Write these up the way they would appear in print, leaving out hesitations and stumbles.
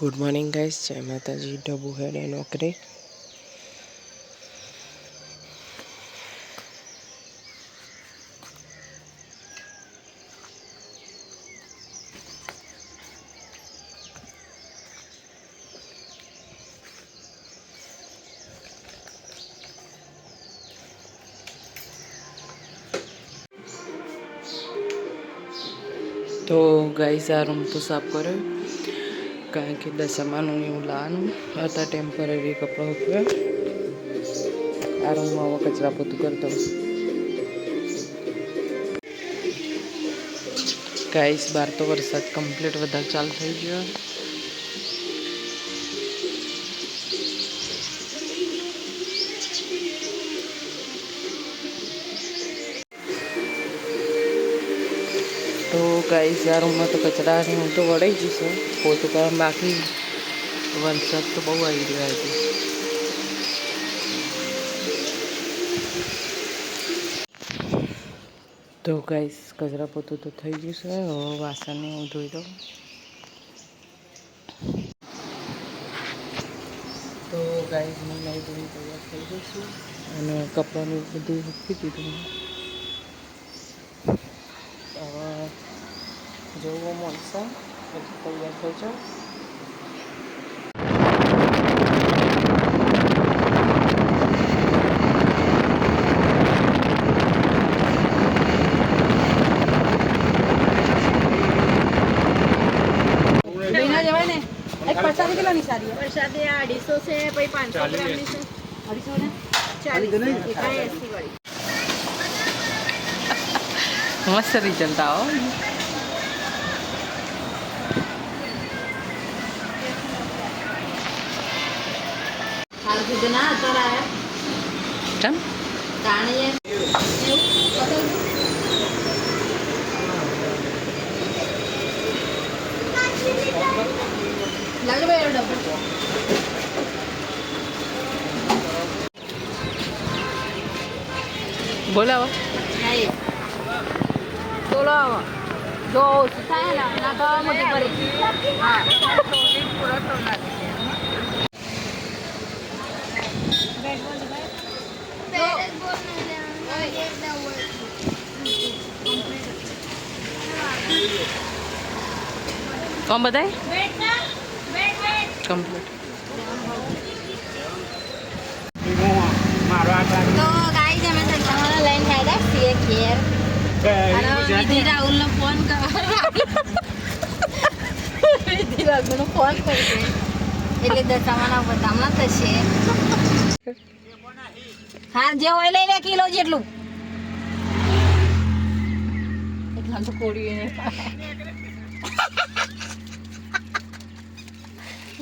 Good morning guys, જય માતાજી. ડબુ હેડે નોકરી. તો ગાઈસ આ રૂમ તો સાફ કર્યો, કારણ કે દશામાનું એવું લાવવાનું હતા. ટેમ્પરરી કપડાં ઉઠવ્યા. આ રૂમમાં હવે કચરા પોતું કરી દઉં. ગાઈસ બહાર તો વરસાદ કમ્પ્લીટ વધારે ચાલુ થઈ ગયો. તો ગાઈસ આ રૂમમાં તો કચરાની હું તો વળાઈ જશે. પોતું કરવા બાકી. વરસાદ તો બહુ આવી રહ્યા છે. તો ગાઈસ કચરા પોતું તો થઈ ગયું છે. હવે વાસણને હું ધોઈ દઉં. તો ગાઈસ હું નહીં ધોઈ તૈયાર થઈ જઈશું અને કપડાનું બધું મૂકી દીધું. હવે જોવું મળશે પછી તૈયાર થઈ જાઉં. प्रसादी किलो नहीं सारी है प्रसादी 250 से भाई 500 ग्राम में से 250 ने 40 80 वाली मस्त रिजल्ट आओ. हाल कितना आता रहा है चल ताने ये लग भाई डब्बा बोला नहीं बोलो जो सीखा है ना तो मुझे करी हाँ पूरा तोड़ना कौन बताए कंप्लीट. तो गाइस हमें संताना लाइन है ना सीए केयर અને વિધિ રાહુલનો ફોન વિધિ રાહુલનો ફોન કરશે એટલે દશામાના બધામાં થશે. હા જે હોય લઈ લે કિલો જેટલું એટલા તો કોડી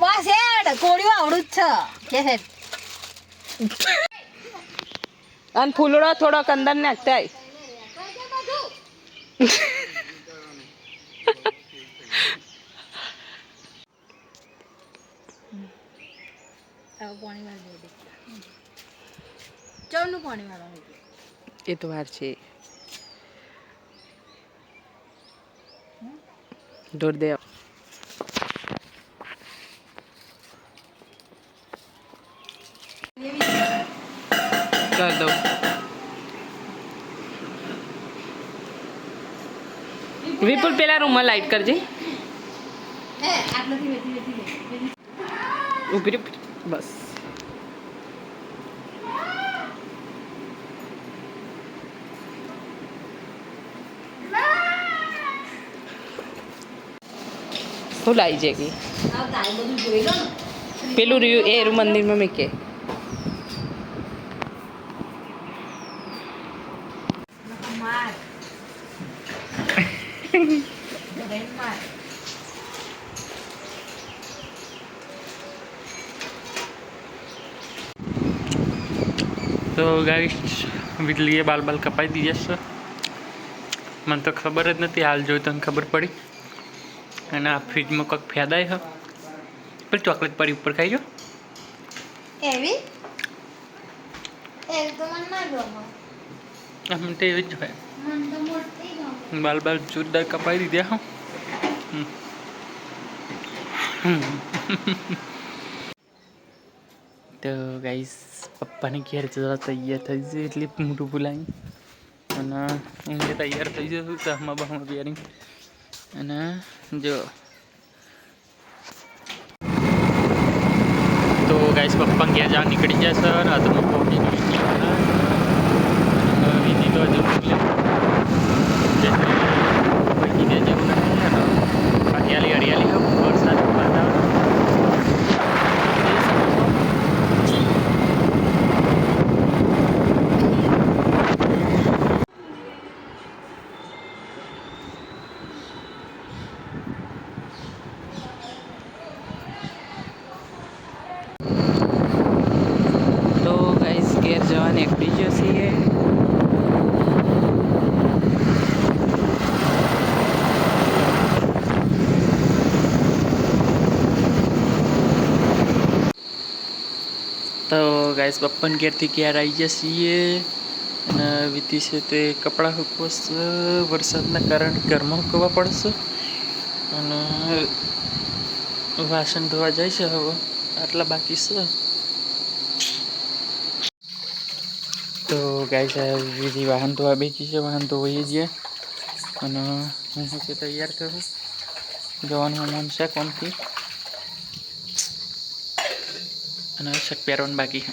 બસ હેડ કોડીઓ આવડું જ છે કે છે અને ફૂલડો થોડોક અંદર નાખતા પાણી વાળું ચૌનું પાણી વાળું એ તો વાર છે. ઢોર દે कर दो. विपुल पेला रूम में लाइट कर जे ऊपरी बस. फुल आई जाएगी. पेलू ए मंदिर में मिके तो गाइस વીજળીએ બાલ કપાઈ દીધા છે. મને તો ખબર જ નથી, હાલ જોઈ તને ખબર પડી. અને આ ફ્રીજમાં કંઈક ફેદાય છે. પણ ચોકલેટ પડી ઉપર ખાઈ જો એવી એક તો મને ના ગમે. આમ તો એવી જ હોય. મને તો મોટી ગમે. બાલ જોરદાર કપાઈ દીધા હા. તો ગાઈસ પપ્પાને ઘેર જવા તૈયાર થઈ છે એટલે મોટું બોલાવી અને હું તૈયાર થઈ જશું ચામાં બહામાં પહેરી અને જો તો ગાઈસ પપ્પા ઘેર જવા નીકળી જાય સર આ તો પહોંચી વિધિ તો હજુ હરિયાળી હરિયાળી વરસાદ વાતાવરણ તો ગાઈસ ઘેર જવા નીકળી જશે તો ગાઈસ પપ્પાને ઘેરથી ઘેર આવી જશે અને વિધિ છે તે કપડાં સૂકવશે વરસાદના કારણે ઘરમાં સૂકવવા પડશે અને વાસણ ધોવા જાય છે હવે આટલા બાકી છે તો ગાઈસ વિધિ વાહન ધોવા બેસી છે વાહન ધોવાઈ ગયા અને હું છે તૈયાર થયું જવાનું મન છે કોમથી અને શર્ટ પહેરવાનું બાકી છે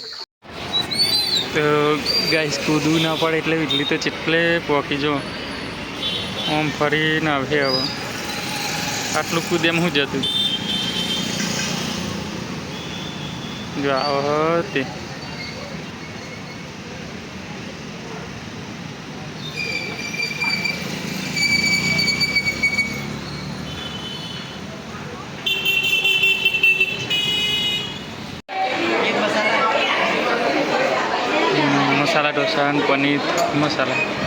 તો ગાઈસ કૂદવું ના પડે એટલે વીજળી તો ચેટલે પોકી જો આમ ફરીને આવે હવે આટલું કૂદ એમ શું જતું જો આવો તે મસાલા ઢોસા અને પનીર મસાલા